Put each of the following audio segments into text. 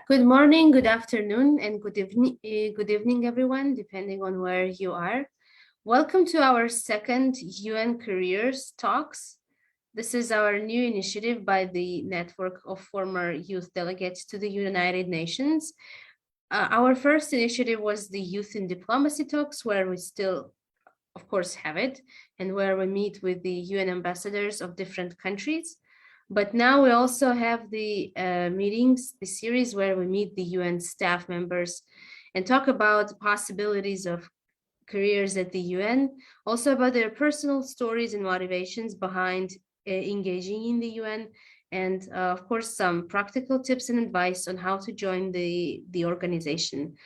Good morning, good afternoon, and good evening, everyone, depending on where you are. Welcome to our second UN Careers Talks. This is our new initiative by the network of former youth delegates to the United Nations. Our first initiative was the Youth in Diplomacy Talks, where we still, of course, have it, and where we meet with the UN ambassadors of different countries. But now we also have the meetings, the series where we meet the UN staff members and talk about possibilities of careers at the UN, also about their personal stories and motivations behind engaging in the UN, and of course, some practical tips and advice on how to join the organization.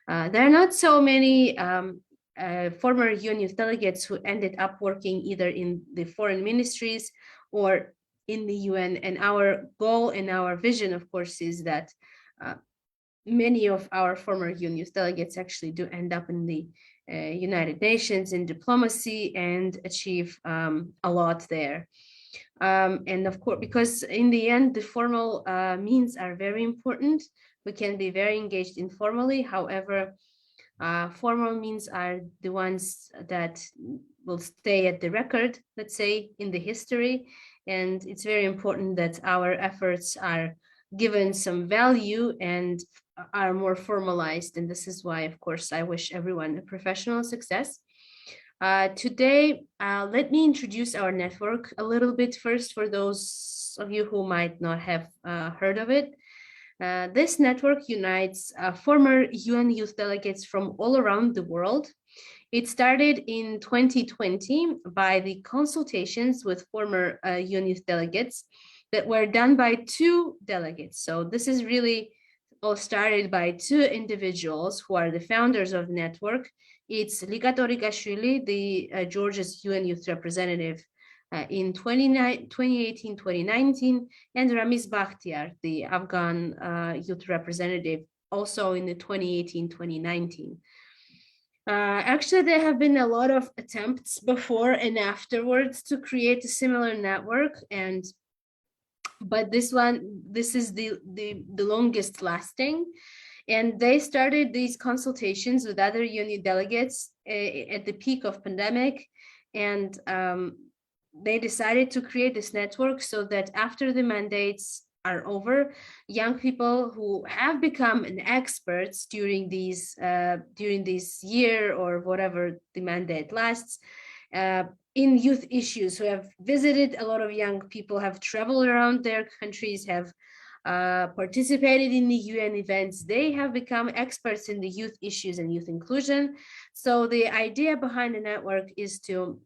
There are not so many former UN youth delegates who ended up working either in the foreign ministries or in the UN. And our goal and our vision, of course, is that many of our former UN youth delegates actually do end up in the United Nations in diplomacy and achieve a lot there. And of course, because in the end, the formal means are very important. We can be very engaged informally. However, formal means are the ones that will stay at the record, let's say, in the history. And it's very important that our efforts are given some value and are more formalized. And this is why, of course, I wish everyone a professional success. Today, let me introduce our network a little bit first for those of you who might not have heard of it. This network unites former UN youth delegates from all around the world. It started in 2020 by the consultations with former UN youth delegates that were done by two delegates. So this is really all started by two individuals who are the founders of the network. It's Ligat Origashvili, the Georgia's UN youth representative in 2018, 2019, and Ramiz Bakhtiar, the Afghan youth representative, also in the 2018, 2019. Actually, there have been a lot of attempts before and afterwards to create a similar network, but this is the longest lasting. And they started these consultations with other UN delegates at the peak of pandemic, and they decided to create this network so that after the mandates are over, young people who have become an experts during this year or whatever the mandate lasts in youth issues, who have visited a lot of young people, have traveled around their countries, have participated in the UN events, they have become experts in the youth issues and youth inclusion. So the idea behind the network is to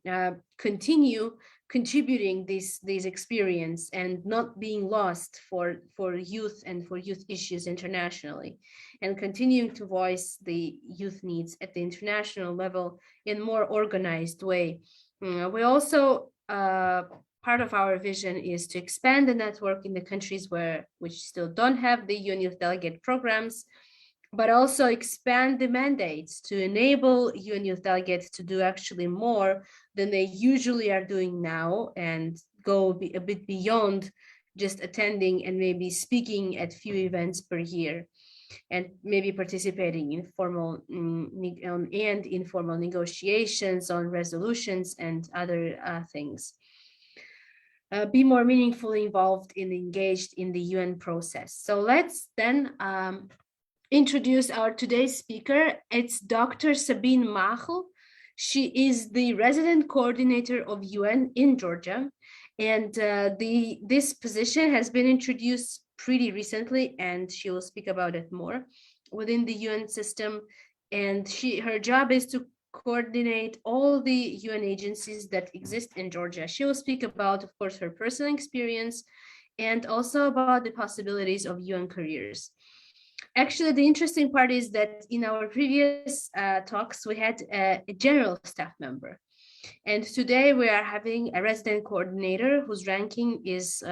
continue contributing these experience and not being lost for youth and for youth issues internationally, and continuing to voice the youth needs at the international level in more organized way. We also part of our vision is to expand the network in the countries which still don't have the UN Youth Delegate programs, but also expand the mandates to enable UN Youth Delegates to do actually more than they usually are doing now, and go a bit beyond just attending and maybe speaking at few events per year, and maybe participating in formal and informal negotiations on resolutions and other things. Be more meaningfully involved and engaged in the UN process. So let's then introduce our today's speaker. It's Dr. Sabine Machl. She is the resident coordinator of UN in Georgia, and this position has been introduced pretty recently, and she will speak about it more within the UN system. And her job is to coordinate all the UN agencies that exist in Georgia. She will speak about, of course, her personal experience and also about the possibilities of UN careers. Actually, the interesting part is that in our previous talks, we had a general staff member. And today we are having a resident coordinator whose ranking is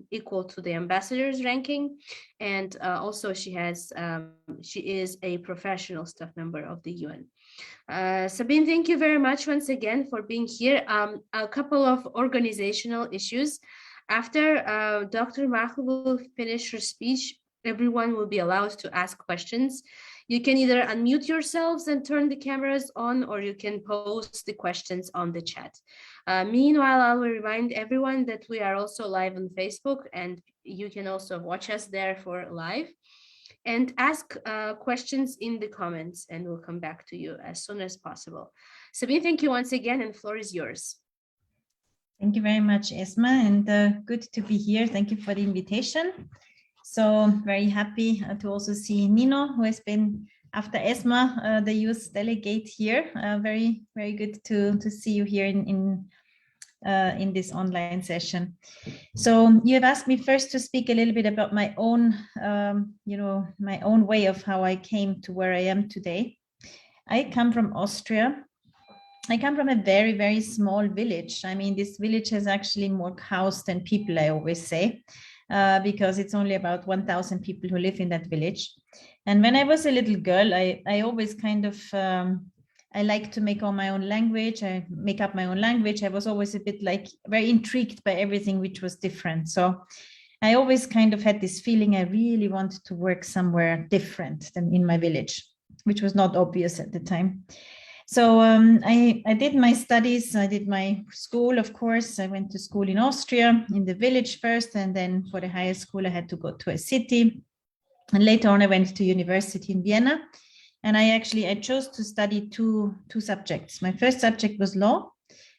equal to the ambassador's ranking. And also she is a professional staff member of the UN. Sabine, thank you very much once again for being here. A couple of organizational issues. After Dr. Machl will finish her speech, Everyone will be allowed to ask questions. You can either unmute yourselves and turn the cameras on, or you can post the questions on the chat. Meanwhile, I will remind everyone that we are also live on Facebook, and you can also watch us there for live. And ask questions in the comments, and we'll come back to you as soon as possible. Sabine, thank you once again, and the floor is yours. Thank you very much, Esma, and good to be here. Thank you for the invitation. So very happy to also see Nino, who has been, after Esma, the youth delegate here. Very good to see you here in this online session. So you have asked me first to speak a little bit about my own, my own way of how I came to where I am today. I come from Austria. I come from a very small village. I mean, this village has actually more cows than people, I always say, because it's only about 1,000 people who live in that village. And when I was a little girl, I always kind of, I like to make all my own language. I make up my own language. I was always a bit like very intrigued by everything which was different. So I always kind of had this feeling I really wanted to work somewhere different than in my village, which was not obvious at the time. So I did my studies. I did my school, of course. I went to school in Austria, in the village first, and then for the higher school, I had to go to a city. And later on, I went to university in Vienna. And I chose to study two subjects. My first subject was law,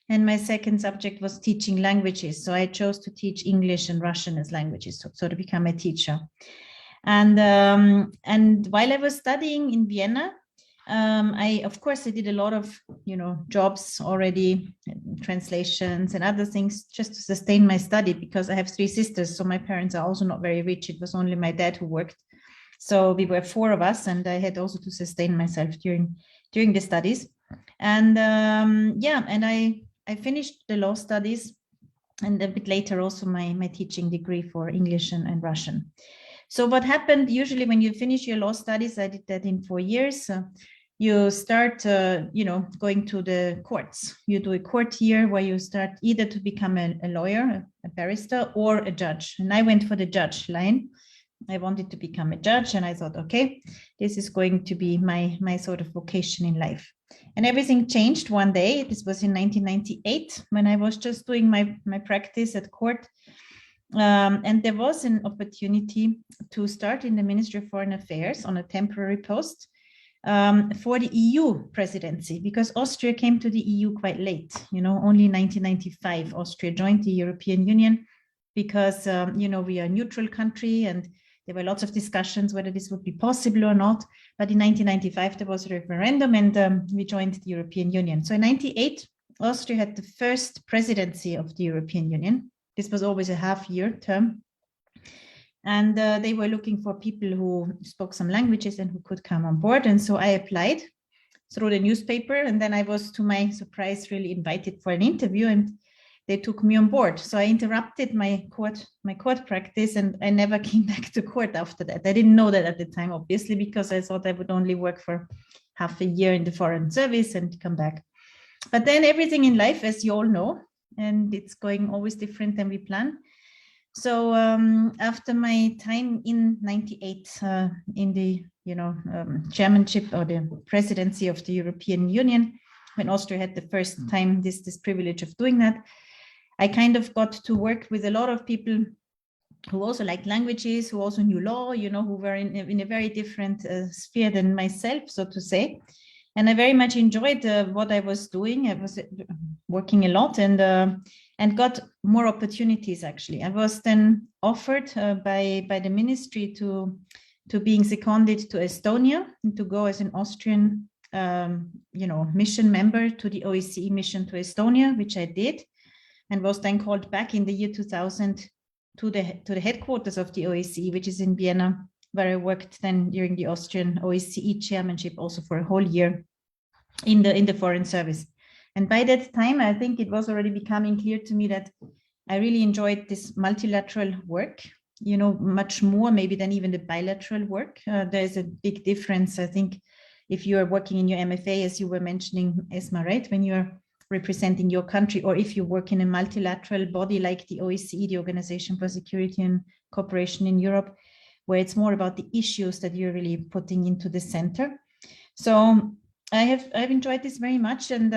and my second subject was teaching languages. So I chose to teach English and Russian as languages, so to become a teacher. And while I was studying in Vienna, of course, I did a lot of, jobs already, translations and other things just to sustain my study, because I have 3 sisters. So my parents are also not very rich. It was only my dad who worked. So we were 4 of us, and I had also to sustain myself during the studies. And and I finished the law studies, and a bit later also my teaching degree for English and Russian. So what happened usually when you finish your law studies, I did that in 4 years. You start, going to the courts. You do a court year where you start either to become a lawyer, a barrister, or a judge. And I went for the judge line. I wanted to become a judge, and I thought, okay, this is going to be my sort of vocation in life. And everything changed one day. This was in 1998 when I was just doing my practice at court. And there was an opportunity to start in the Ministry of Foreign Affairs on a temporary post for the EU presidency, because Austria came to the EU quite late. Only in 1995 Austria joined the European Union, because we are a neutral country, and there were lots of discussions whether this would be possible or not. But in 1995 there was a referendum, and we joined the European Union. So in 1998 Austria had the first presidency of the European Union. This was always a half-year term. And they were looking for people who spoke some languages and who could come on board. And so I applied through the newspaper. And then I was, to my surprise, really invited for an interview, and they took me on board. So I interrupted my court practice, and I never came back to court after that. I didn't know that at the time, obviously, because I thought I would only work for half a year in the Foreign Service and come back. But then everything in life, as you all know, and it's going always different than we plan. So after my time in 98 in the chairmanship or the presidency of the European Union, when Austria had the first time this privilege of doing that, I kind of got to work with a lot of people who also liked languages, who also knew law, who were in a very different sphere than myself, so to say. And I very much enjoyed what I was doing. I was working a lot and got more opportunities, actually. I was then offered by the ministry to being seconded to Estonia, and to go as an Austrian mission member to the OSCE mission to Estonia, which I did, and was then called back in the year 2000 to the headquarters of the OSCE, which is in Vienna, where I worked then during the Austrian OSCE chairmanship also for a whole year in the Foreign Service. And by that time, I think it was already becoming clear to me that I really enjoyed this multilateral work, much more maybe than even the bilateral work. There's a big difference, I think, if you are working in your MFA, as you were mentioning, Esma, right, when you're representing your country, or if you work in a multilateral body like the OSCE, the Organization for Security and Cooperation in Europe, where it's more about the issues that you're really putting into the center. So I've enjoyed this very much, and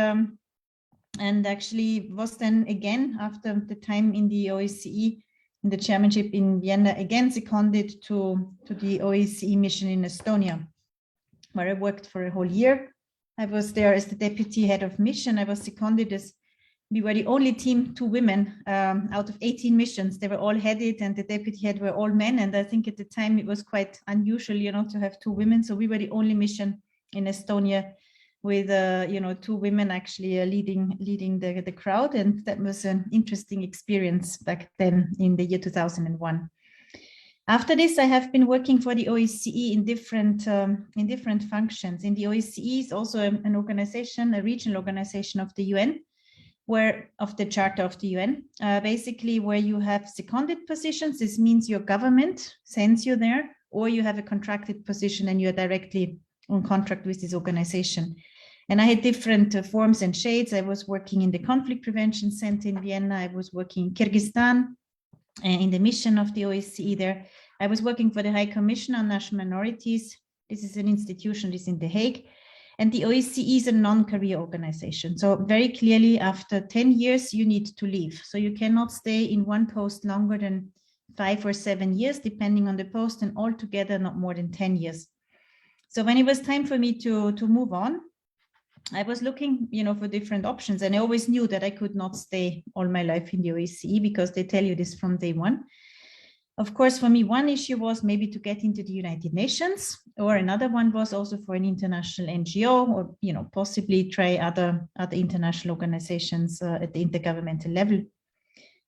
actually was then again, after the time in the OSCE, in the chairmanship in Vienna, again seconded to the OSCE mission in Estonia, where I worked for a whole year. I was there as the deputy head of mission. I was seconded as, we were the only team, 2 women out of 18 missions. They were all headed, and the deputy head were all men. And I think at the time it was quite unusual, to have 2 women. So we were the only mission in Estonia with 2 women actually leading the crowd, and that was an interesting experience back then in the year 2001. After this, I have been working for the OSCE in different functions. In the OSCE is also an organization, a regional organization of the UN, of the Charter of the UN, basically where you have seconded positions. This means your government sends you there, or you have a contracted position and you are directly on contract with this organization. And I had different forms and shades. I was working in the Conflict Prevention Center in Vienna. I was working in Kyrgyzstan in the mission of the OSCE there. I was working for the High Commission on National Minorities. This is an institution, this is in The Hague. And the OSCE is a non-career organization. So very clearly, after 10 years, you need to leave. So you cannot stay in one post longer than 5 or 7 years, depending on the post, and altogether not more than 10 years. So when it was time for me to move on, I was looking, for different options, and I always knew that I could not stay all my life in the OSCE, because they tell you this from day one. Of course, for me, one issue was maybe to get into the United Nations, or another one was also for an international NGO, or possibly try other international organizations at the intergovernmental level.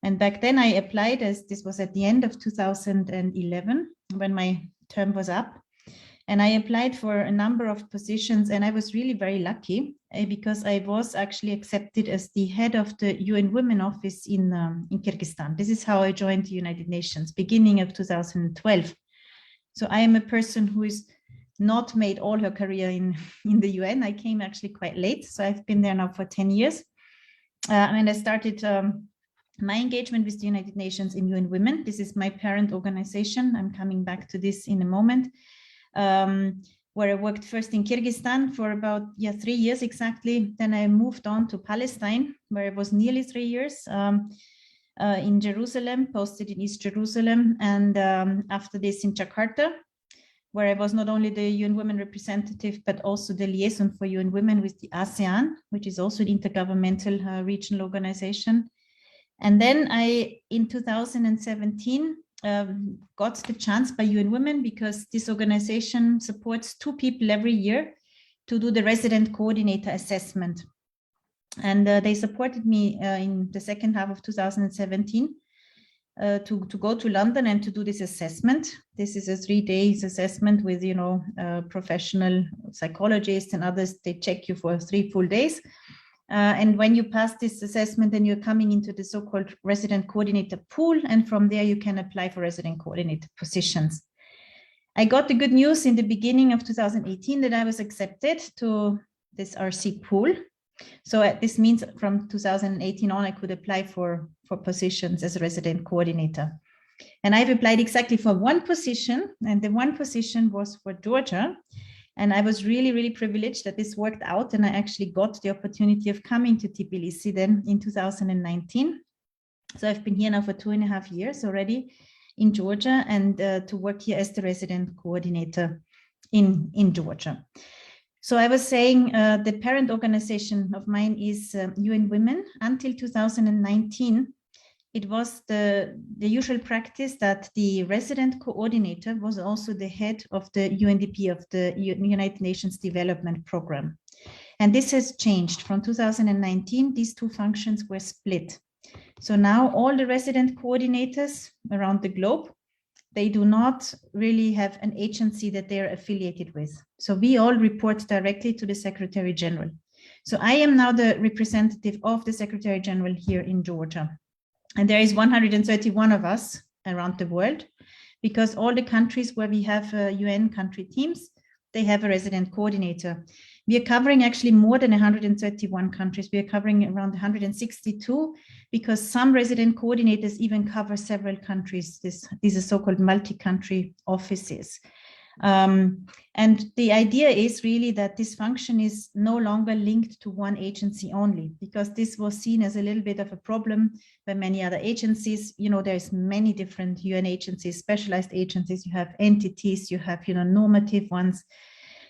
And back then I applied, as this was at the end of 2011 when my term was up. And I applied for a number of positions, and I was really very lucky because I was actually accepted as the head of the UN Women Office in Kyrgyzstan. This is how I joined the United Nations, beginning of 2012. So I am a person who is not made all her career in the UN. I came actually quite late. So I've been there now for 10 years. And I started my engagement with the United Nations in UN Women. This is my parent organization. I'm coming back to this in a moment. Where I worked first in Kyrgyzstan for about 3 years exactly. Then I moved on to Palestine, where I was nearly 3 years, in Jerusalem, posted in East Jerusalem, and after this in Jakarta, where I was not only the UN Women representative, but also the liaison for UN Women with the ASEAN, which is also an intergovernmental regional organization. And then in 2017, got the chance by UN Women, because this organization supports 2 people every year to do the resident coordinator assessment. And they supported me in the second half of 2017 to go to London and to do this assessment. This is a 3-day assessment with, professional psychologists and others. They check you for 3 full days. And when you pass this assessment, then you're coming into the so-called resident coordinator pool, and from there you can apply for resident coordinator positions. I got the good news in the beginning of 2018 that I was accepted to this RC pool. So this means from 2018 on, I could apply for positions as a resident coordinator. And I've applied exactly for 1 position, and the 1 position was for Georgia. And I was really, really privileged that this worked out, and I actually got the opportunity of coming to Tbilisi then in 2019. So I've been here now for 2.5 years already in Georgia, and to work here as the resident coordinator in Georgia. So I was saying the parent organization of mine is UN Women. Until 2019, it was the usual practice that the resident coordinator was also the head of the UNDP, of the United Nations Development Program. And this has changed. From 2019, these 2 functions were split. So now all the resident coordinators around the globe, they do not really have an agency that they're affiliated with. So we all report directly to the Secretary General. So I am now the representative of the Secretary General here in Georgia. And there is 131 of us around the world, because all the countries where we have UN country teams, they have a resident coordinator. We are covering actually more than 131 countries. We are covering around 162 because some resident coordinators even cover several countries. These are so-called multi-country offices. And the idea is really that this function is no longer linked to one agency only, because this was seen as a little bit of a problem by many other agencies. You know, there's many different UN agencies, specialized agencies, you have entities, you have, normative ones.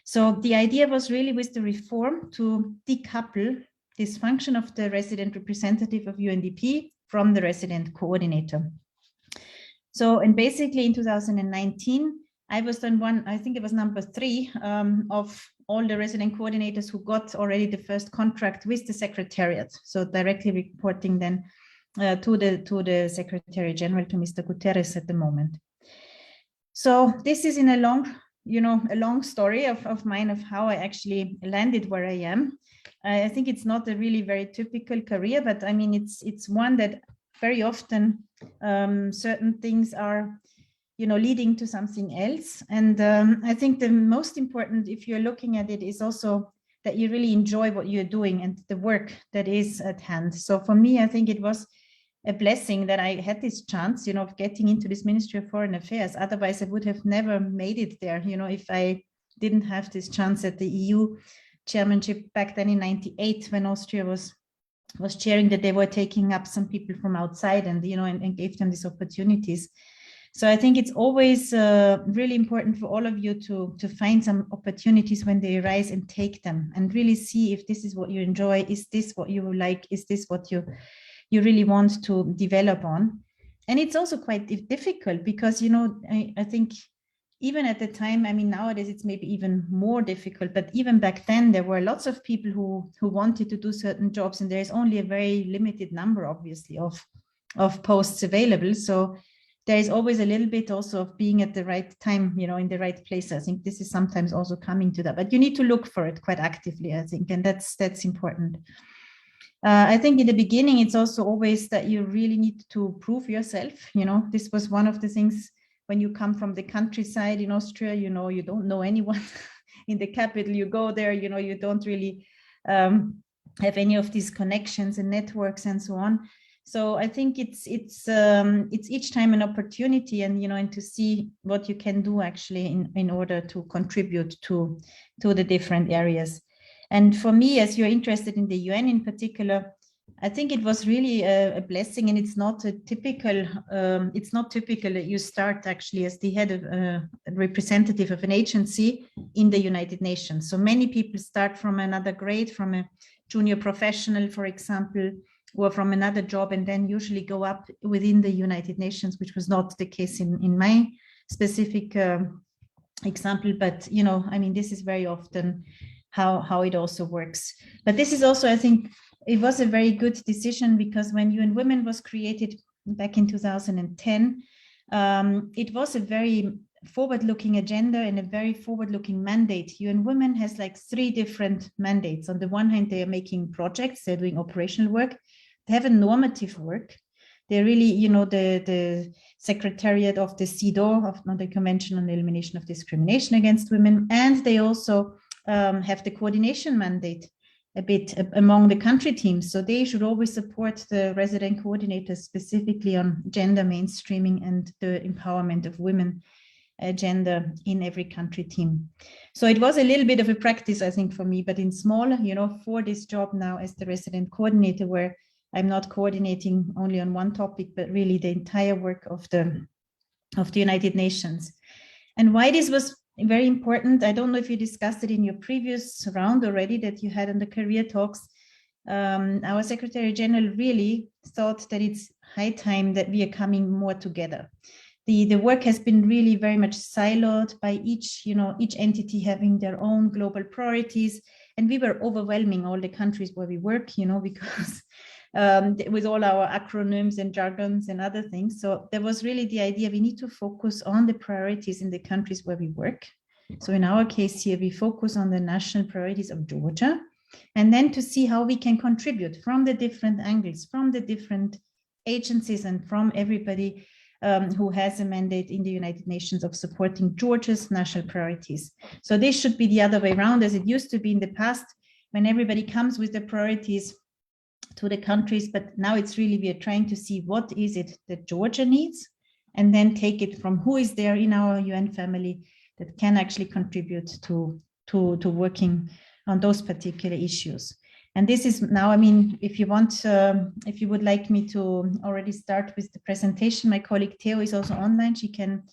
So the idea was really with the reform to decouple this function of the resident representative of UNDP from the resident coordinator. So, and basically in 2019, I was on I think it was number 3 of all the resident coordinators who got already the first contract with the Secretariat. So directly reporting then to the Secretary General, to Mr. Guterres at the moment. So this is in a long story of mine of how I actually landed where I am. I think it's not a really very typical career, but I mean, it's one that very often certain things are leading to something else. And I think the most important, if you're looking at it, is also that you really enjoy what you're doing and the work that is at hand. So for me, I think it was a blessing that I had this chance, of getting into this Ministry of Foreign Affairs. Otherwise, I would have never made it there, if I didn't have this chance at the EU chairmanship back then in '98, when Austria was chairing, that they were taking up some people from outside and, and gave them these opportunities. So I think it's always really important for all of you to find some opportunities when they arise and take them and really see if this is what you enjoy. Is this what you like? Is this what you really want to develop on? And it's also quite difficult because, I think even at the time, I mean, nowadays it's maybe even more difficult, but even back then there were lots of people who wanted to do certain jobs, and there's only a very limited number, obviously, of posts available. So there is always a little bit also of being at the right time, in the right place. I think this is sometimes also coming to that, but you need to look for it quite actively, I think, and that's important. I think in the beginning, it's also always that you really need to prove yourself. This was one of the things when you come from the countryside in Austria, you don't know anyone in the capital. You go there, you don't really have any of these connections and networks and so on. So I think it's each time an opportunity, and and to see what you can do actually in order to contribute to the different areas. And for me, as you're interested in the UN in particular, I think it was really a blessing, and it's not typical that you start actually as the head of a representative of an agency in the United Nations. So many people start from another grade, from a junior professional, for example, or from another job, and then usually go up within the United Nations, which was not the case in my specific example. But, I mean, this is very often how it also works. But this is also, I think, it was a very good decision, because when UN Women was created back in 2010, it was a very forward-looking agenda and a very forward-looking mandate. UN Women has like 3 different mandates. On the one hand, they are making projects, they're doing operational work, they have a normative work. They're really, the Secretariat of the CEDAW, of the Convention on the Elimination of Discrimination Against Women, and they also have the coordination mandate a bit among the country teams. So they should always support the resident coordinators specifically on gender mainstreaming and the empowerment of women agenda in every country team. So it was a little bit of a practice, I think, for me, but in small, for this job now as the resident coordinator, where I'm not coordinating only on one topic, but really the entire work of the United Nations. And why this was very important, I don't know if you discussed it in your previous round already that you had on the career talks. Our Secretary General really thought that it's high time that we are coming more together. The work has been really very much siloed by each entity having their own global priorities. And we were overwhelming all the countries where we work, because with all our acronyms and jargons and other things. So there was really the idea we need to focus on the priorities in the countries where we work. So in our case here, we focus on the national priorities of Georgia, and then to see how we can contribute from the different angles, from the different agencies and from everybody, who has a mandate in the United Nations of supporting Georgia's national priorities. So this should be the other way around, as it used to be in the past, when everybody comes with the priorities to the countries, but now it's really, we are trying to see what is it that Georgia needs, and then take it from who is there in our UN family that can actually contribute to working on those particular issues. And this is now, I mean, if you want, if you would like me to already start with the presentation, my colleague Theo is also online. She can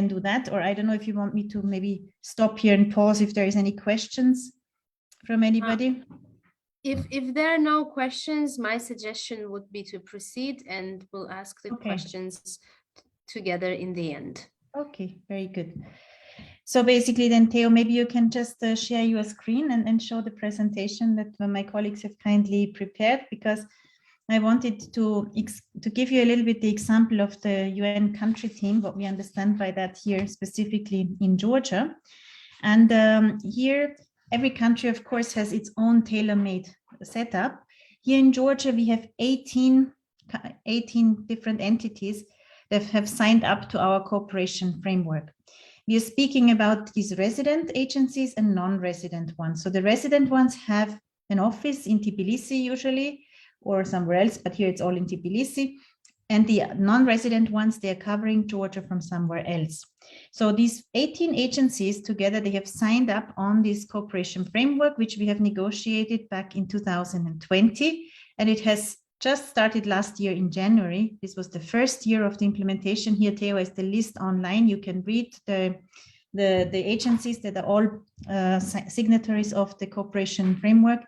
do that, or I don't know if you want me to maybe stop here and pause if there is any questions from anybody. If there are no questions, my suggestion would be to proceed, and we'll ask the questions together in the end. Okay, very good. So basically then, Theo, maybe you can just share your screen and show the presentation that my colleagues have kindly prepared, because I wanted to give you a little bit the example of the UN country team, what we understand by that here specifically in Georgia. And here, every country, of course, has its own tailor-made setup. Here in Georgia, we have 18 different entities that have signed up to our cooperation framework. We are speaking about these resident agencies and non-resident ones. So the resident ones have an office in Tbilisi usually, or somewhere else, but here it's all in Tbilisi. And the non-resident ones, they are covering Georgia from somewhere else. So these 18 agencies together, they have signed up on this cooperation framework, which we have negotiated back in 2020. And it has just started last year in January. This was the first year of the implementation. Here, Theo, is the list online. You can read the agencies that are all signatories of the cooperation framework.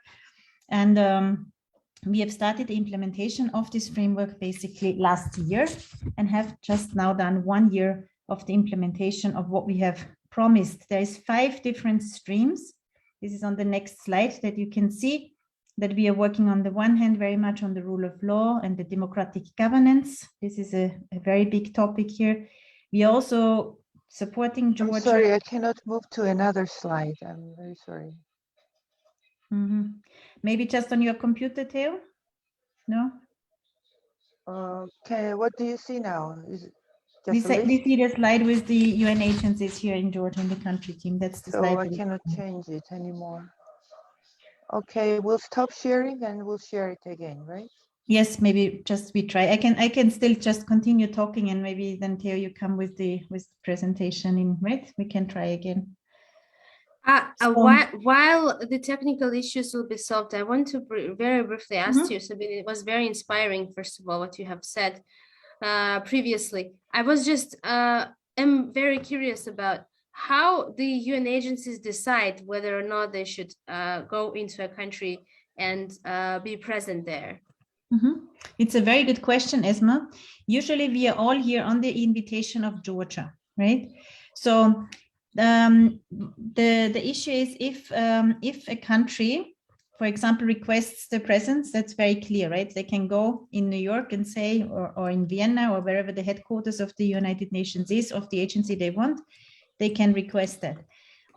And we have started the implementation of this framework basically last year, and have just now done 1 year of the implementation of what we have promised. There is 5 different streams. This is on the next slide that you can see that we are working on the one hand very much on the rule of law and the democratic governance. This is a very big topic here. We are also supporting Georgia. I'm sorry, I cannot move to another slide. I'm very sorry. Maybe just on your computer, Theo? No? Okay, what do you see now? Is it We just a list? see the slide with the UN agencies here in Georgia in the country team. That's the slide. So I cannot change it anymore. Okay, we'll stop sharing and we'll share it again, right? Yes, maybe just we try. I can still just continue talking, and maybe then Theo, you come with the presentation in, right? We can try again. While the technical issues will be solved, I want to very briefly ask you, Sabine. It was very inspiring, first of all, what you have said previously. I was just am very curious about how the UN agencies decide whether or not they should go into a country and be present there. It's a very good question, Esma. Usually we are all here on the invitation of Georgia, right? So the issue is if a country, for example, requests the presence, that's very clear, right? They can go in New York and say, or in Vienna, or wherever the headquarters of the United Nations is, of the agency they want, they can request that.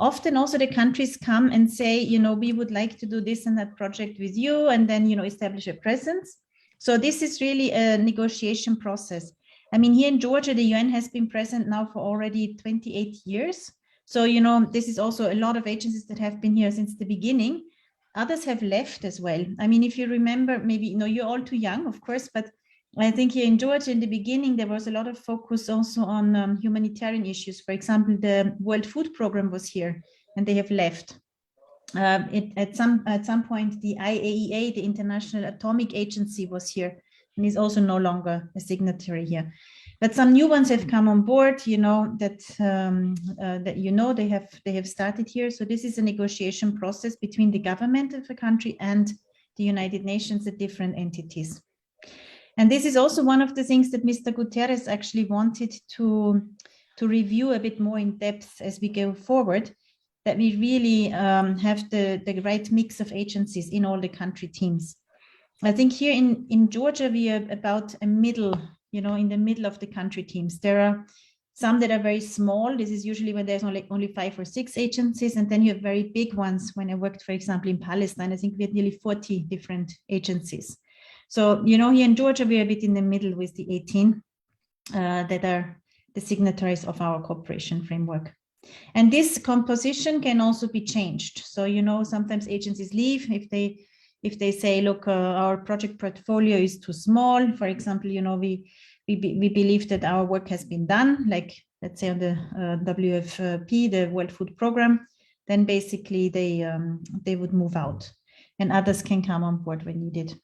Often also the countries come and say, you know, we would like to do this and that project with you, and then, you know, establish a presence. So this is really a negotiation process. I mean, here in Georgia, the UN has been present now for already 28 years. So, you know, this is also a lot of agencies that have been here since the beginning. Others have left as well. I mean, if you remember, maybe, you know, you're all too young, of course, but I think here in Georgia, in the beginning, there was a lot of focus also on humanitarian issues. For example, the World Food Program was here, and they have left. At some point, the IAEA, the International Atomic Agency, was here, and is also no longer a signatory here. But some new ones have come on board. You know that they have started here. So this is a negotiation process between the government of a country and the United Nations, the different entities. And this is also one of the things that Mr. Guterres actually wanted to review a bit more in depth as we go forward, that we really have the right mix of agencies in all the country teams. I think here in Georgia, we are about a middle, you know, in the middle of the country teams. There are some that are very small. This is usually when there's only 5 or 6 agencies. And then you have very big ones. When I worked, for example, in Palestine, I think we had nearly 40 different agencies. So, you know, here in Georgia, we're a bit in the middle with the 18. that are the signatories of our cooperation framework. And this composition can also be changed. So, you know, sometimes agencies leave if they say, look, our project portfolio is too small. For example, you know, we believe that our work has been done, like let's say on the WFP, the World Food Program, then basically they would move out, and others can come on board when needed. Is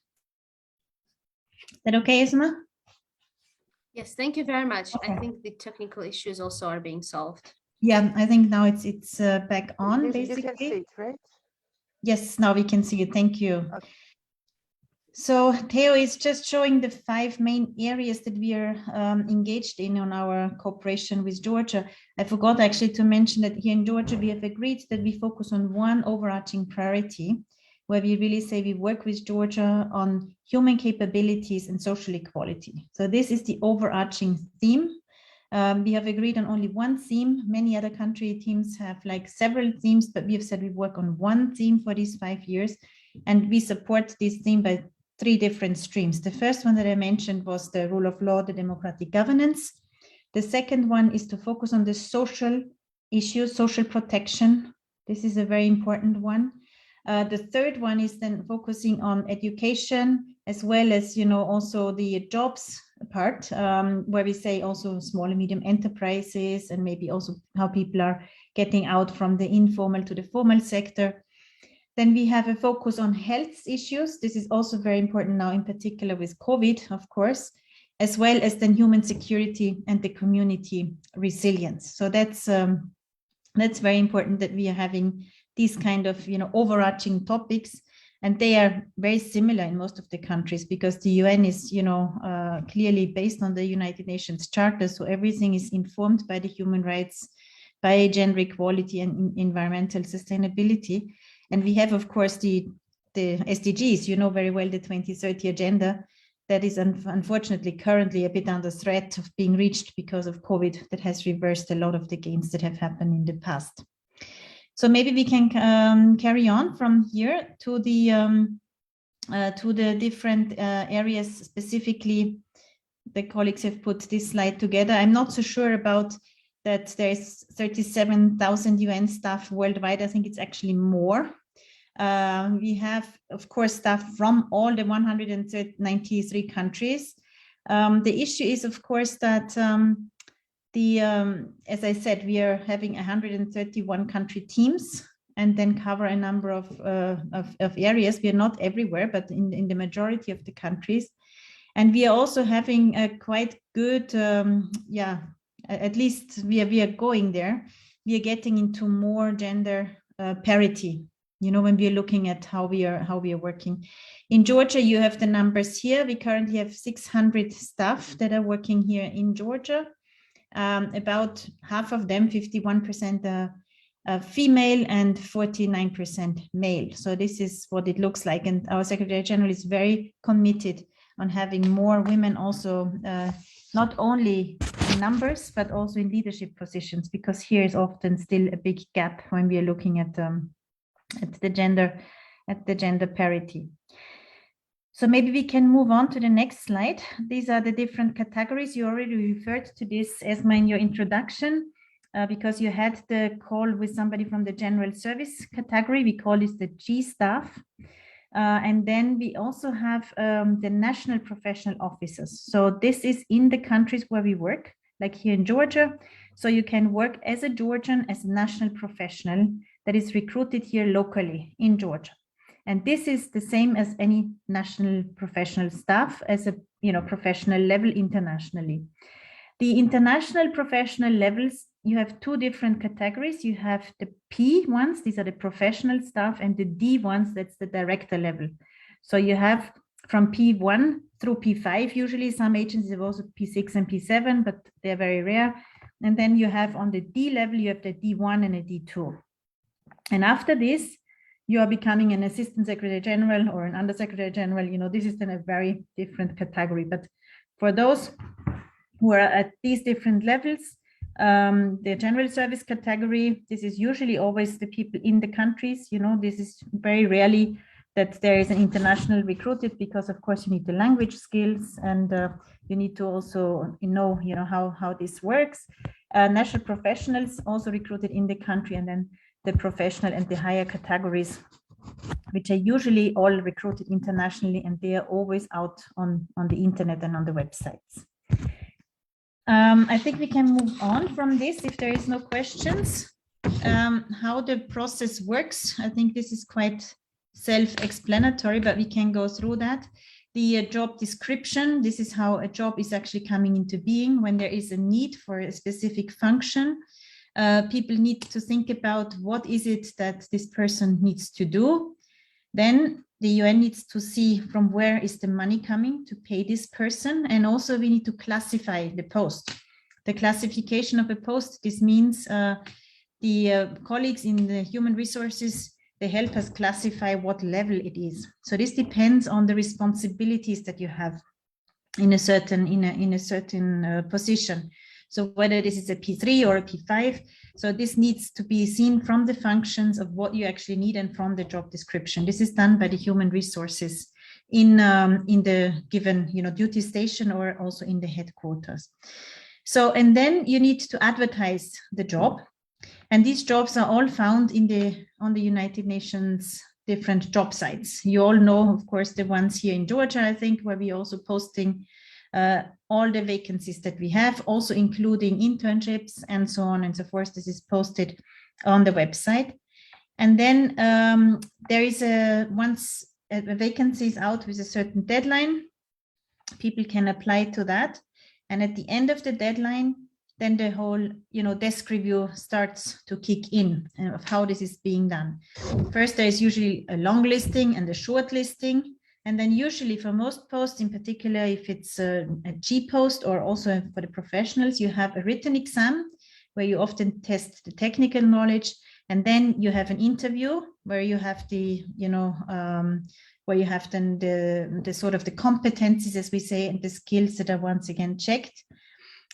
that okay, Esma? Yes, thank you very much. Okay. I think the technical issues also are being solved. Yeah, I think now it's back on, basically. You can see it, right? Yes, now we can see it. Thank you. Okay. So Theo is just showing the 5 main areas that we are engaged in on our cooperation with Georgia. I forgot actually to mention that here in Georgia, we have agreed that we focus on one overarching priority, where we really say we work with Georgia on human capabilities and social equality. So this is the overarching theme. We have agreed on only one theme. Many other country teams have like several themes, but we have said we work on one theme for these 5 years, and we support this theme by 3 different streams. The first one that I mentioned was the rule of law, the democratic governance. The second one is to focus on the social issues, social protection. This is a very important one. The third one is then focusing on education, as well as, you know, also the jobs part, where we say also small and medium enterprises, and maybe also how people are getting out from the informal to the formal sector. Then we have a focus on health issues. This is also very important now, in particular with COVID, of course, as well as then human security and the community resilience. So that's very important that we are having these kind of, you know, overarching topics, and they are very similar in most of the countries, because the UN is, you know, clearly based on the United Nations Charter. So everything is informed by the human rights, by gender equality and environmental sustainability. And we have, of course, the SDGs, you know very well, the 2030 agenda, that is unfortunately currently a bit under threat of being reached because of COVID, that has reversed a lot of the gains that have happened in the past. So maybe we can carry on from here to the different areas. Specifically, the colleagues have put this slide together. I'm not so sure about that there's 37,000 UN staff worldwide. I think it's actually more. We have, of course, staff from all the 193 countries. The issue is, of course, that as I said, we are having 131 country teams, and then cover a number of areas. We are not everywhere, but in the majority of the countries. And we are also having a quite good, at least we are going there. We are getting into more gender parity, you know, when we are looking at how we are working. In Georgia, you have the numbers here. We currently have 600 staff that are working here in Georgia. About half of them, 51%, female and 49% male. So this is what it looks like. And our Secretary General is very committed on having more women also, not only in numbers, but also in leadership positions, because here is often still a big gap when we are looking at the gender parity. So maybe we can move on to the next slide. These are the different categories. You already referred to this, Esma, in your introduction, because you had the call with somebody from the general service category. We call this the G staff. And then we also have the national professional officers. So this is in the countries where we work, like here in Georgia. So you can work as a Georgian, as a national professional that is recruited here locally in Georgia. And this is the same as any national professional staff, as a professional level internationally. The international professional levels, you have 2 different categories. You have the P ones, these are the professional staff, and the D ones, that's the director level. So you have from P1 through P5, usually some agencies have also P6 and P7, but they're very rare. And then you have on the D level, you have the D1 and a D2. And after this, you are becoming an assistant secretary general or an undersecretary general. This is then a very different category. But for those who are at these different levels, the general service category, this is usually always the people in the countries. This is very rarely that there is an international recruited, because of course you need the language skills, and you need to also know how this works. National professionals also recruited in the country, and then the professional and the higher categories, which are usually all recruited internationally, and they are always out on the internet and on the websites. I think we can move on from this if there is no questions. How the process works, I think this is quite self-explanatory, but we can go through that. The job description, this is how a job is actually coming into being. When there is a need for a specific function, people need to think about what is it that this person needs to do. Then the UN needs to see from where is the money coming to pay this person. And also we need to classify the post. The classification of a post, this means the colleagues in the human resources, they help us classify what level it is. So this depends on the responsibilities that you have in a certain position. So whether this is a P3 or a P5, so this needs to be seen from the functions of what you actually need and from the job description. This is done by the human resources in the given duty station or also in the headquarters. So, and then you need to advertise the job. And these jobs are all found on the United Nations different job sites. You all know, of course, the ones here in Georgia, I think, where we're also posting all the vacancies that we have, also including internships and so on and so forth. This is posted on the website. And then there is once a vacancy is out with a certain deadline, people can apply to that. And at the end of the deadline, then the whole desk review starts to kick in of how this is being done. First, there is usually a long listing and a short listing. And then usually for most posts, in particular, if it's a G post or also for the professionals, you have a written exam where you often test the technical knowledge. And then you have an interview where you have where you have then the sort of the competencies, as we say, and the skills that are once again checked.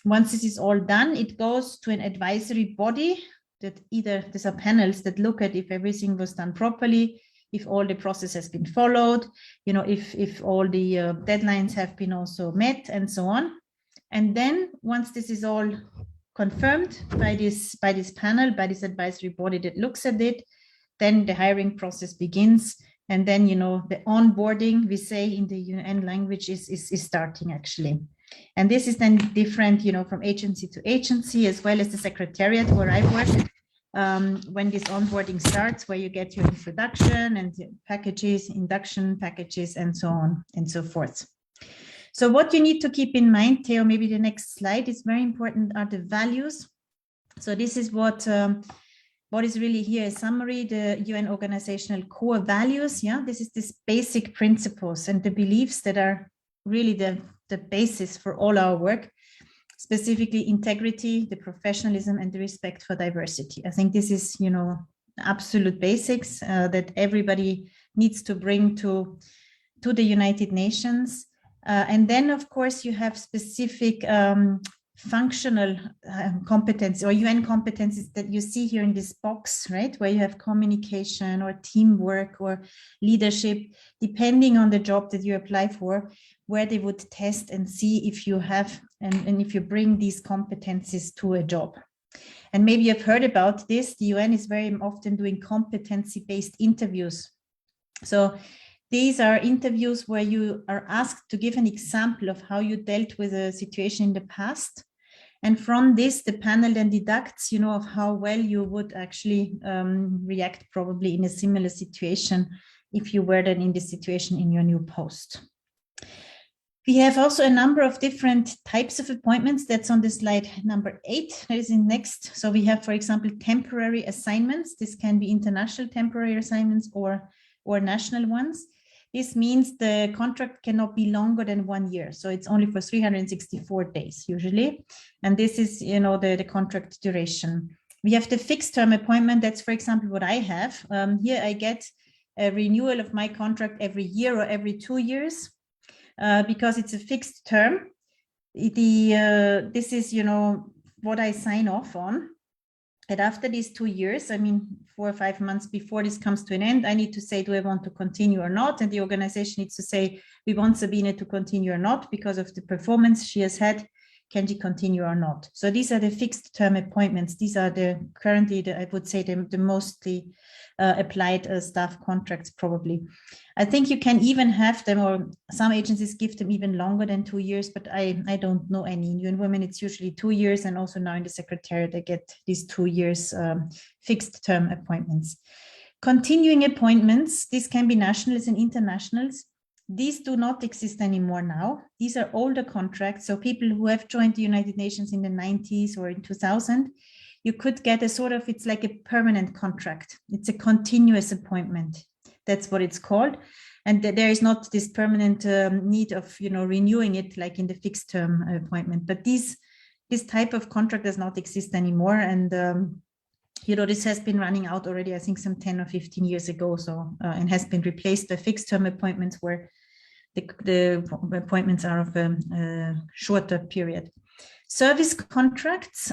Once this is all done, it goes to an advisory body that either these are panels that look at if everything was done properly, if all the process has been followed, if all the deadlines have been also met and so on. And then once this is all confirmed by this panel, by this advisory body that looks at it, then the hiring process begins. And then, the onboarding, we say in the UN language, is starting actually. And this is then different, from agency to agency, as well as the secretariat where I work. When this onboarding starts, where you get your introduction and packages, induction packages, and so on and so forth. So what you need to keep in mind, Theo, maybe the next slide is very important, are the values. So this is what is really here a summary, the UN organizational core values. Yeah, this is this basic principles and the beliefs that are really the basis for all our work, specifically integrity, the professionalism, and the respect for diversity. I think this is, absolute basics that everybody needs to bring to the United Nations. And then, of course, you have specific functional competence or UN competencies that you see here in this box, right? Where you have communication or teamwork or leadership, depending on the job that you apply for, where they would test and see if you have and if you bring these competencies to a job. And maybe you've heard about this. The UN is very often doing competency-based interviews. So these are interviews where you are asked to give an example of how you dealt with a situation in the past. And from this, the panel then deducts, of how well you would actually react probably in a similar situation if you were then in this situation in your new post. We have also a number of different types of appointments. That's on the slide number 8. That is in next. So we have, for example, temporary assignments. This can be international temporary assignments or national ones. This means the contract cannot be longer than 1 year. So it's only for 364 days usually. And this is, the contract duration. We have the fixed term appointment. That's, for example, what I have. Here I get a renewal of my contract every year or every 2 years because it's a fixed term. This is, what I sign off on. But after these 2 years, I mean, 4 or 5 months before this comes to an end, I need to say, do I want to continue or not? And the organization needs to say, we want Sabine to continue or not because of the performance she has had. Can she continue or not? So these are the fixed term appointments. These are currently, I would say, the mostly applied staff contracts probably. I think you can even have them, or some agencies give them even longer than 2 years, but I don't know any. In UN Women, it's usually 2 years, and also now in the Secretariat, they get these 2 years fixed term appointments. Continuing appointments, these can be nationals and internationals. These do not exist anymore now. These are older contracts. So people who have joined the United Nations in the 90s or in 2000, you could get a sort of, it's like a permanent contract. It's a continuous appointment. That's what it's called. And there is not this permanent need of, renewing it like in the fixed term appointment. But this type of contract does not exist anymore. And, this has been running out already, I think, some 10 or 15 years ago. So, and has been replaced by fixed term appointments where the appointments are of a shorter period. Service contracts,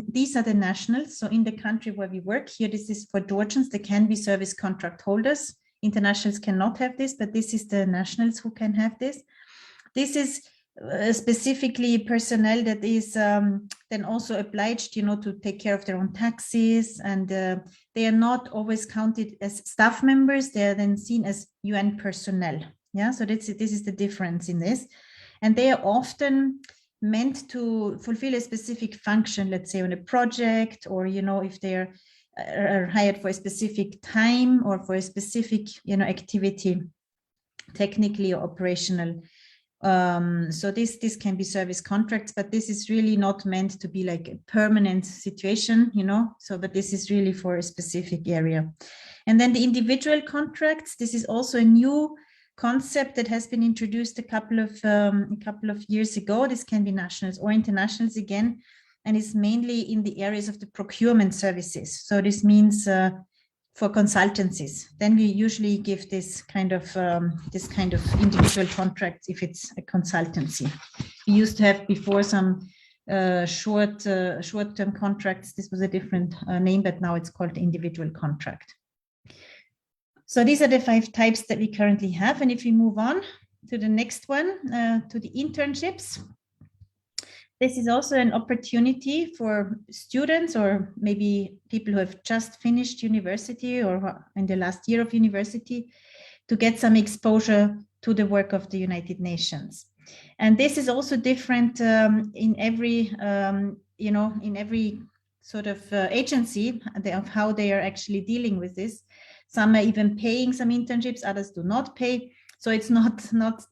these are the nationals. So in the country where we work here, this is for Georgians, there can be service contract holders. Internationals cannot have this, but this is the nationals who can have this. This is specifically personnel that is then also obliged, to take care of their own taxes, and they are not always counted as staff members. They are then seen as UN personnel. Yeah, so this is the difference in this. And they are often meant to fulfill a specific function, let's say on a project, or, if they're hired for a specific time or for a specific, activity, technically or operational. So this can be service contracts, but this is really not meant to be like a permanent situation, so, but this is really for a specific area. And then the individual contracts, this is also a new concept that has been introduced a couple of years ago. This can be nationals or internationals again, and it's mainly in the areas of the procurement services. So this means for consultancies. Then we usually give this kind of individual contracts if it's a consultancy. We used to have before some short-term contracts. This was a different name, but now it's called individual contract. So these are the 5 types that we currently have. And if we move on to the next one, to the internships, this is also an opportunity for students or maybe people who have just finished university or in the last year of university to get some exposure to the work of the United Nations. And this is also different in every, in every sort of agency of how they are actually dealing with this. Some are even paying some internships, others do not pay. So it's not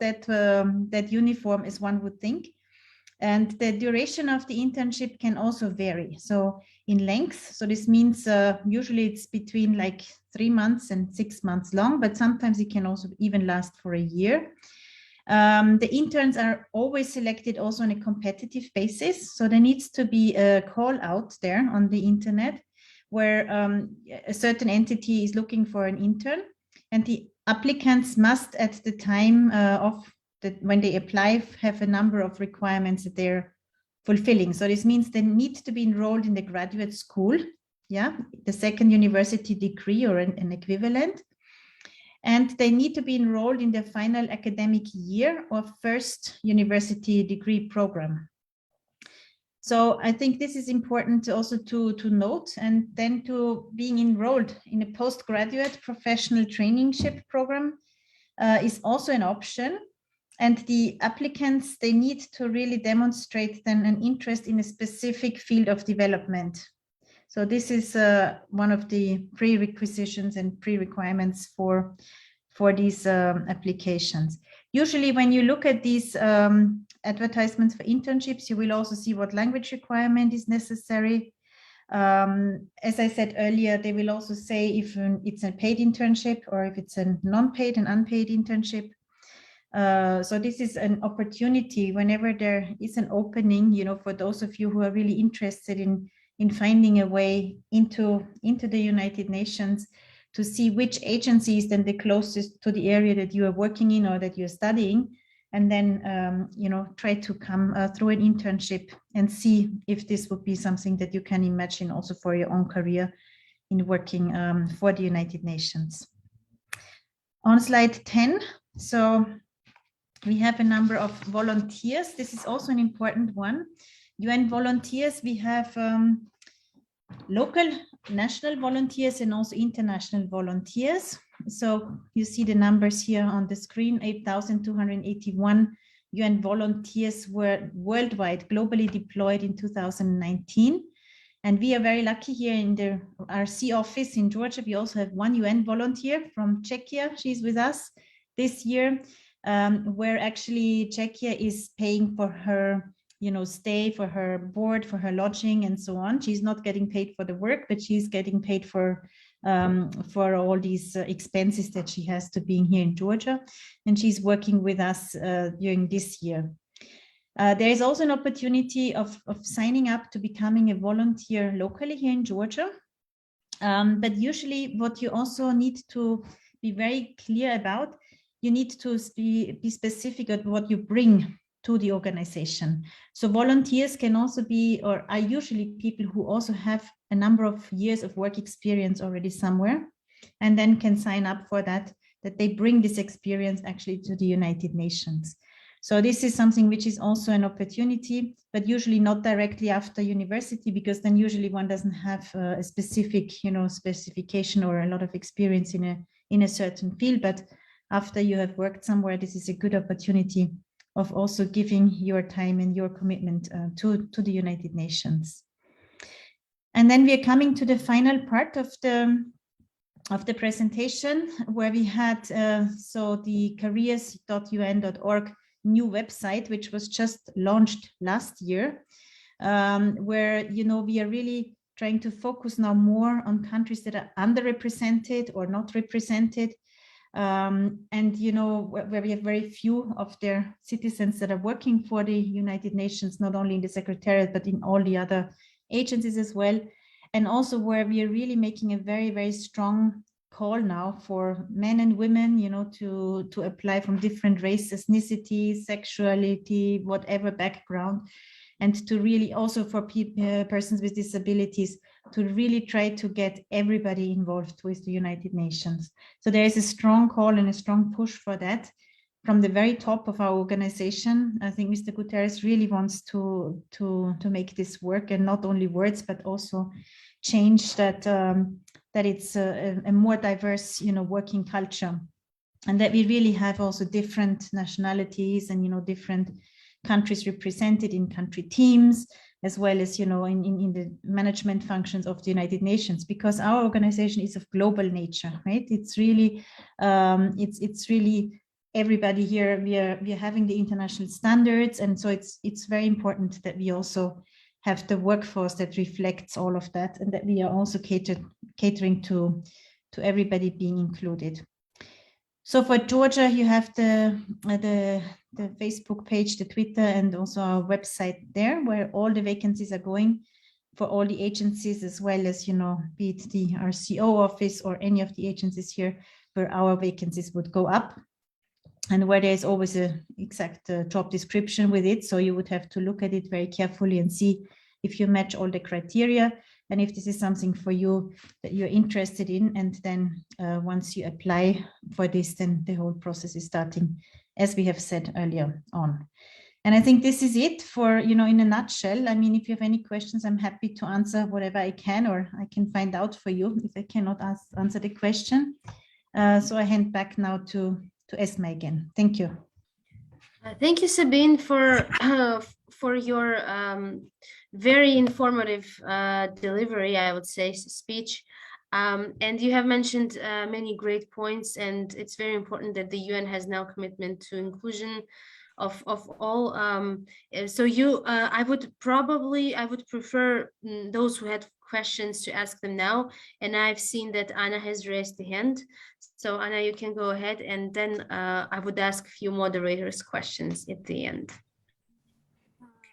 that uniform as one would think. And the duration of the internship can also vary. So in length, so this means usually it's between like 3 months and 6 months long, but sometimes it can also even last for a year. The interns are always selected also on a competitive basis. So there needs to be a call out there on the internet where a certain entity is looking for an intern, and the applicants must at the time when they apply have a number of requirements that they're fulfilling. So this means they need to be enrolled in the graduate school, the second university degree or an equivalent. And they need to be enrolled in the final academic year of first university degree program. So I think this is important also to note, and then to being enrolled in a postgraduate professional traineeship program is also an option. And the applicants, they need to really demonstrate then an interest in a specific field of development. So this is one of the prerequisitions and pre-requirements for these applications. Usually when you look at these advertisements for internships, you will also see what language requirement is necessary. As I said earlier, they will also say if it's a paid internship or if it's a non-paid and unpaid internship. So this is an opportunity whenever there is an opening, for those of you who are really interested in finding a way into the United Nations, to see which agency is then the closest to the area that you are working in or that you're studying, and then try to come through an internship and see if this would be something that you can imagine also for your own career in working for the United Nations. On slide 10, so we have a number of volunteers. This is also an important one. UN volunteers, we have local, national volunteers and also international volunteers. So you see the numbers here on the screen. 8,281 UN volunteers were worldwide, globally deployed in 2019. And we are very lucky here in the RC office in Georgia. We also have one UN volunteer from Czechia. She's with us this year, where actually Czechia is paying for her stay, for her board, for her lodging and so on. She's not getting paid for the work, but she's getting paid for all these expenses that she has to being here in Georgia. And she's working with us during this year. There is also an opportunity of signing up to becoming a volunteer locally here in Georgia. But usually what you also need to be very clear about, you need to be specific at what you bring to the organization. So volunteers can also be, or are usually people who also have a number of years of work experience already somewhere, and then can sign up for that they bring this experience actually to the United Nations. So this is something which is also an opportunity, but usually not directly after university, because then usually one doesn't have a specific, specification or a lot of experience in a certain field. But after you have worked somewhere, this is a good opportunity of also giving your time and your commitment to the United Nations. And then we are coming to the final part of the presentation, where we had so the careers.un.org new website, which was just launched last year, where we are really trying to focus now more on countries that are underrepresented or not represented, and where we have very few of their citizens that are working for the United Nations, not only in the Secretariat but in all the other agencies as well, and also where we are really making a very, very strong call now for men and women, to apply from different race, ethnicity, sexuality, whatever background, and to really also for persons with disabilities, to really try to get everybody involved with the United Nations. So there is a strong call and a strong push for that from the very top of our organization. I think Mr. Guterres really wants to make this work, and not only words, but also change that it's a more diverse, working culture, and that we really have also different nationalities and, different countries represented in country teams, as well as, in the management functions of the United Nations, because our organization is of global nature, right? It's really, it's really everybody here. We are having the international standards, and so it's very important that we also have the workforce that reflects all of that, and that we are also catering to everybody being included. So for Georgia, you have the Facebook page, the Twitter, and also our website there, where all the vacancies are going for all the agencies, as well as, be it the RCO office or any of the agencies here, where our vacancies would go up, and where there's always an exact job description with it. So you would have to look at it very carefully and see if you match all the criteria, and if this is something for you that you're interested in. And then once you apply for this, then the whole process is starting, as we have said earlier on. And I think this is it for, in a nutshell. I mean, if you have any questions, I'm happy to answer whatever I can, or I can find out for you if I cannot answer the question. So I hand back now to Esma again. Thank you. Thank you, Sabine, for your very informative delivery, I would say, speech. And you have mentioned many great points, and it's very important that the UN has now commitment to inclusion of all. So I would prefer those who had questions to ask them now. And I've seen that Anna has raised the hand. So Anna, you can go ahead, and then I would ask a few moderators questions at the end.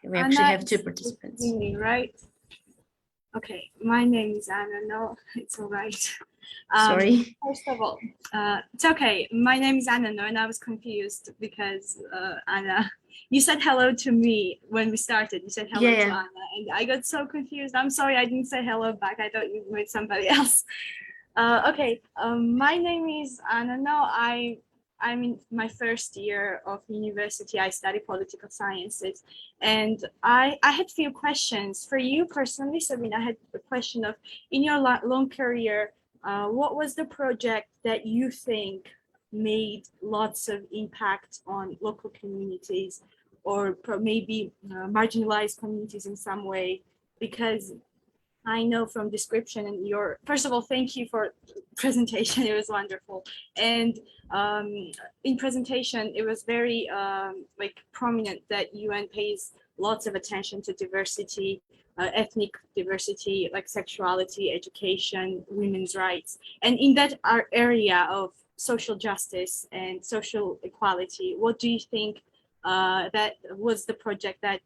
We actually Anna, have two participants. Ringing, right? Okay, my name is Anna. No, it's all right. Sorry. First of all, it's okay. My name is Anna, and I was confused because Anna, you said hello to me when we started. You said hello to Yeah. Anna, and I got so confused. I'm sorry I didn't say hello back. I thought you were with somebody else. Okay, my name is Anna. Now I'm in my first year of university. I study political sciences, and I had few questions for you personally, Sabine. I had a question of, in your long career, what was the project that you think made lots of impact on local communities, or maybe marginalized communities in some way? Because I know from description and your, first of all, thank you for presentation. It was wonderful. And in presentation, it was very like prominent that UN pays lots of attention to diversity, ethnic diversity, like sexuality, education, women's rights. And in that area of social justice and social equality, what do you think that was the project that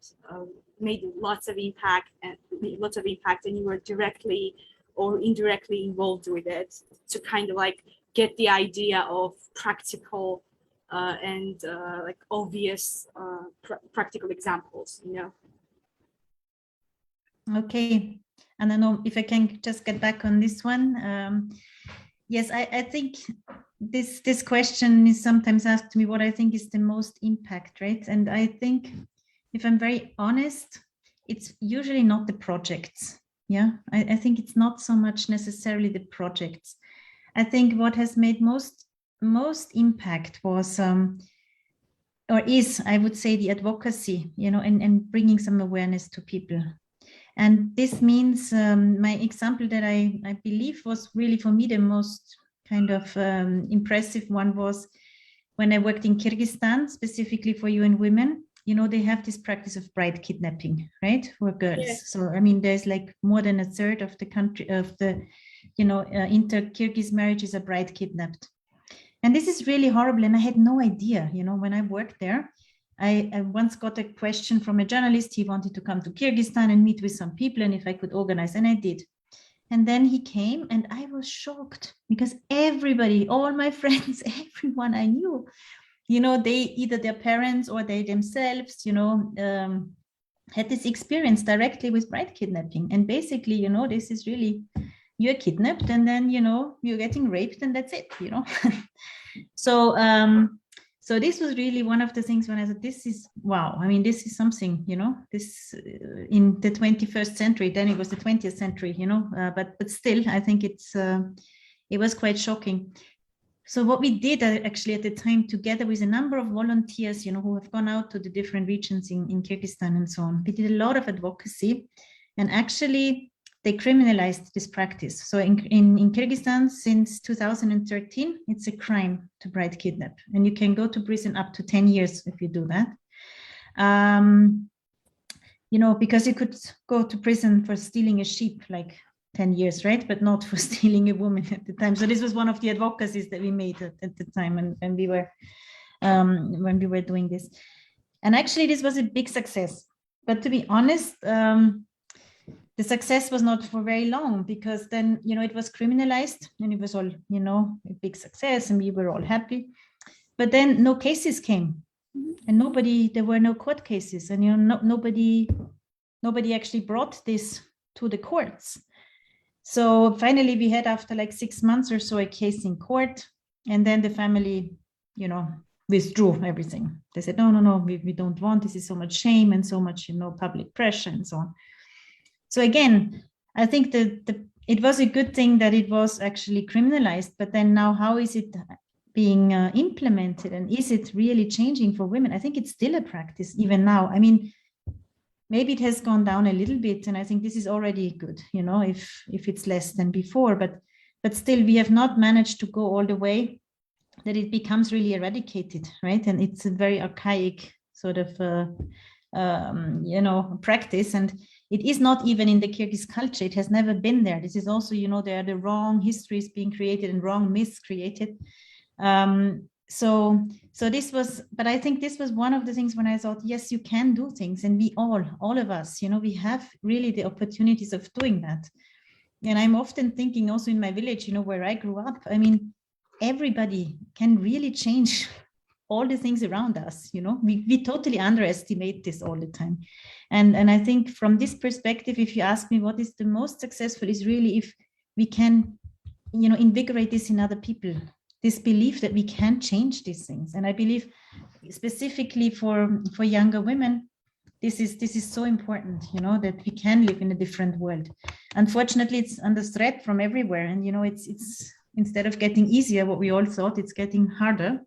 made lots of impact and you were directly or indirectly involved with it to kind of like get the idea of practical and like obvious practical examples, you know? Okay, and I know if I can just get back on this one. Yes, I think this question is sometimes asked to me what I think is the most impact, right? And I think, if I'm very honest, it's usually not the projects. Yeah, I think it's not so much necessarily the projects. I think what has made most impact was or is, I would say, the advocacy, you know, and bringing some awareness to people. And this means my example that I believe was really for me the most kind of impressive one was when I worked in Kyrgyzstan, specifically for UN Women. You know, they have this practice of bride kidnapping, right, for girls. Yes. So, I mean, there's like more than a third of the country, of the, you know, inter-Kyrgyz marriages are bride kidnapped. And this is really horrible. And I had no idea, you know, when I worked there. I once got a question from a journalist. He wanted to come to Kyrgyzstan and meet with some people and if I could organize, and I did. And then he came and I was shocked because everybody, all my friends, everyone I knew, you know, they either their parents or they themselves, you know, had this experience directly with bride kidnapping. And basically, you know, this is really, you're kidnapped and then, you know, you're getting raped and that's it, you know. So, so this was really one of the things when I said, this is, wow, I mean, this is something, you know, this in the 21st century, then it was the 20th century, you know, but still, I think it's, it was quite shocking. So what we did actually at the time, together with a number of volunteers, you know, who have gone out to the different regions in Kyrgyzstan and so on, we did a lot of advocacy, and actually they criminalized this practice. So in Kyrgyzstan, since 2013, it's a crime to bride kidnap. And you can go to prison up to 10 years if you do that. You know, because you could go to prison for stealing a sheep, like 10 years, right? But not for stealing a woman at the time. So this was one of the advocacies that we made at the time when we were doing this. And actually, this was a big success. But to be honest, the success was not for very long, because then, you know, it was criminalized and it was all, you know, a big success and we were all happy. But then no cases came and there were no court cases, and, you know, nobody actually brought this to the courts. So finally we had, after like 6 months or so, a case in court, and then the family, you know, withdrew everything. They said, no, we don't want, this is so much shame and so much, you know, public pressure and so on. So again, I think it was a good thing that it was actually criminalized, but then now how is it being implemented, and is it really changing for women? I think it's still a practice even now. I mean, maybe it has gone down a little bit, and I think this is already good, you know, if it's less than before, but still we have not managed to go all the way that it becomes really eradicated, right? And it's a very archaic sort of you know, practice, and it is not even in the Kyrgyz culture. It has never been there. This is also, you know, there are the wrong histories being created and wrong myths created. So this was, but I think this was one of the things when I thought, yes, you can do things, and we all of us, you know, we have really the opportunities of doing that. and I'm often thinking also in my village, you know, where I grew up, I mean, everybody can really change all the things around us, you know. We totally underestimate this all the time. And I think from this perspective, if you ask me what is the most successful, is really if we can, you know, invigorate this in other people, this belief that we can change these things. And I believe specifically for younger women, this is so important, you know, that we can live in a different world. Unfortunately, it's under threat from everywhere, and you know, it's instead of getting easier, what we all thought, it's getting harder.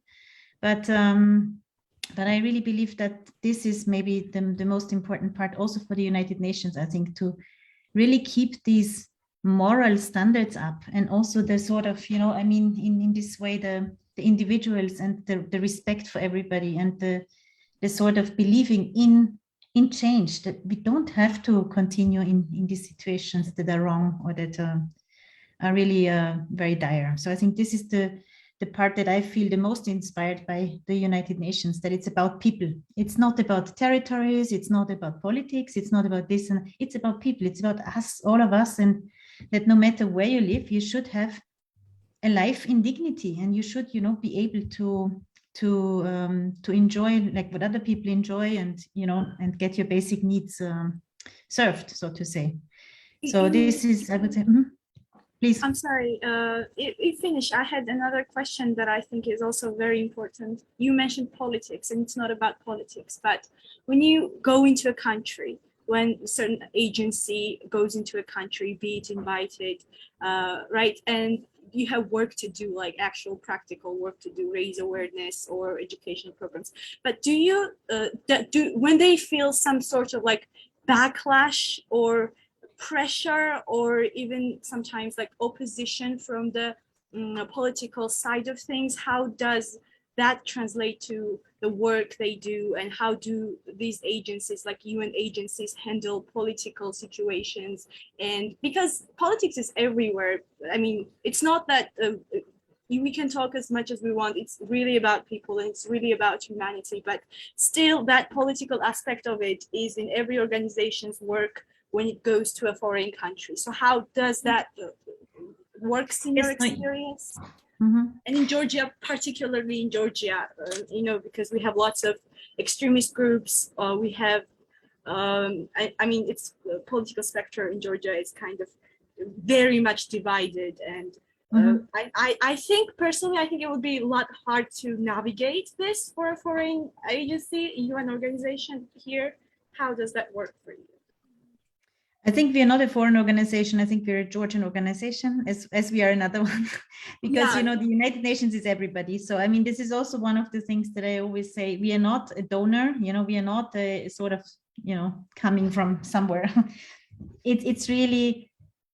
But I really believe that this is maybe the most important part also for the United Nations, I think, to really keep these moral standards up, and also the sort of, you know, I mean, in this way, the individuals and the respect for everybody, and the sort of believing in change, that we don't have to continue in these situations that are wrong or that are really very dire. So I think this is the part that I feel the most inspired by the United Nations, that it's about people. It's not about territories, it's not about politics, it's not about this, and it's about people, it's about us, all of us, and that no matter where you live, you should have a life in dignity, and you should, you know, be able to enjoy like what other people enjoy, and, you know, and get your basic needs served, so to say. So this is, I would say, please. I'm sorry, you finish. I had another question that I think is also very important. You mentioned politics, and it's not about politics, but when you go into a country, when a certain agency goes into a country, be it invited, right, and you have work to do, like actual practical work to do, raise awareness or educational programs. But do you, when they feel some sort of like backlash or pressure, or even sometimes like opposition from the political side of things, how does that translate to the work they do, and how do these agencies, like UN agencies, handle political situations? And because politics is everywhere, I mean, it's not that we can talk as much as we want, it's really about people and it's really about humanity, but still that political aspect of it is in every organization's work when it goes to a foreign country. So how does that works in your experience? Mm-hmm. And in Georgia, particularly in Georgia, you know, because we have lots of extremist groups. We have, I mean, it's the political spectrum in Georgia is kind of very much divided. And I think personally, I think it would be a lot hard to navigate this for a foreign agency, UN organization here. How does that work for you? I think we are not a foreign organization. I think we're a Georgian organization, as we are another one, because, yeah, you know, the United Nations is everybody. So, I mean, this is also one of the things that I always say. We are not a donor, you know, we are not a sort of, you know, coming from somewhere. It's really,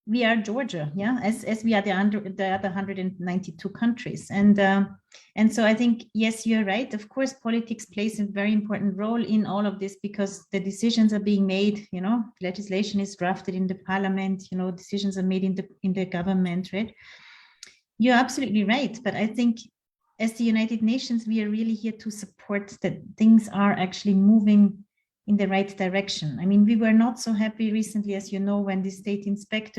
we are Georgia, yeah, as we are the other 192 countries. And so I think, yes, you're right. Of course, politics plays a very important role in all of this, because the decisions are being made, you know, legislation is drafted in the parliament, you know, decisions are made in the government, right? You're absolutely right. But I think as the United Nations, we are really here to support that things are actually moving in the right direction. I mean, we were not so happy recently, as you know, when the state inspector